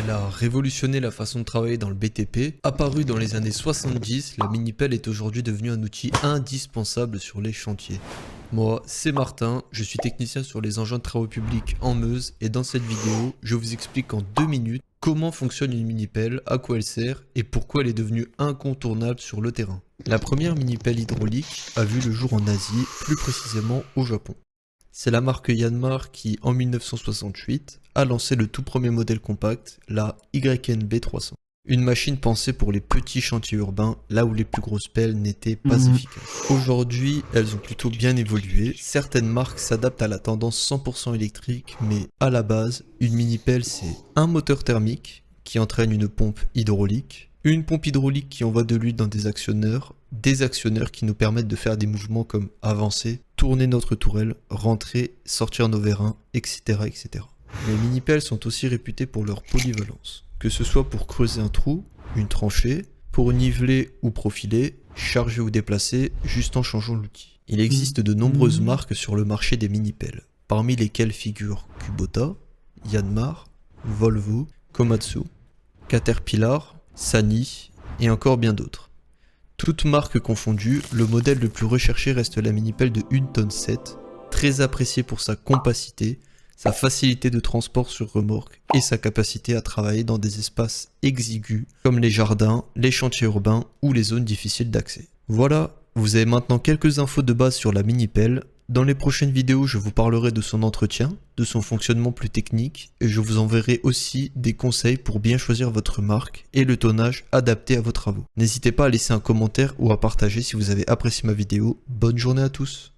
Elle a révolutionné la façon de travailler dans le BTP. Apparue dans les années 70, la mini-pelle est aujourd'hui devenue un outil indispensable sur les chantiers. Moi, c'est Martin, je suis technicien sur les engins de travaux publics en Meuse et dans cette vidéo, je vous explique en 2 minutes comment fonctionne une mini-pelle, à quoi elle sert et pourquoi elle est devenue incontournable sur le terrain. La première mini-pelle hydraulique a vu le jour en Asie, plus précisément au Japon. C'est la marque Yanmar qui, en 1968, a lancé le tout premier modèle compact, la YNB 300. Une machine pensée pour les petits chantiers urbains, là où les plus grosses pelles n'étaient pas efficaces. Aujourd'hui, elles ont plutôt bien évolué. Certaines marques s'adaptent à la tendance 100% électrique, mais à la base, une mini-pelle c'est un moteur thermique qui entraîne une pompe hydraulique, une pompe hydraulique qui envoie de l'huile dans des actionneurs qui nous permettent de faire des mouvements comme avancer, tourner notre tourelle, rentrer, sortir nos vérins, etc. etc. Les mini-pelles sont aussi réputées pour leur polyvalence, que ce soit pour creuser un trou, une tranchée, pour niveler ou profiler, charger ou déplacer, juste en changeant l'outil. Il existe de nombreuses marques sur le marché des mini-pelles, parmi lesquelles figurent Kubota, Yanmar, Volvo, Komatsu, Caterpillar, Sany et encore bien d'autres. Toutes marques confondues, le modèle le plus recherché reste la mini-pelle de 1 tonne 7, très appréciée pour sa compacité, sa facilité de transport sur remorque et sa capacité à travailler dans des espaces exigus comme les jardins, les chantiers urbains ou les zones difficiles d'accès. Voilà, vous avez maintenant quelques infos de base sur la mini-pelle. Dans les prochaines vidéos, je vous parlerai de son entretien, de son fonctionnement plus technique et je vous enverrai aussi des conseils pour bien choisir votre marque et le tonnage adapté à vos travaux. N'hésitez pas à laisser un commentaire ou à partager si vous avez apprécié ma vidéo. Bonne journée à tous!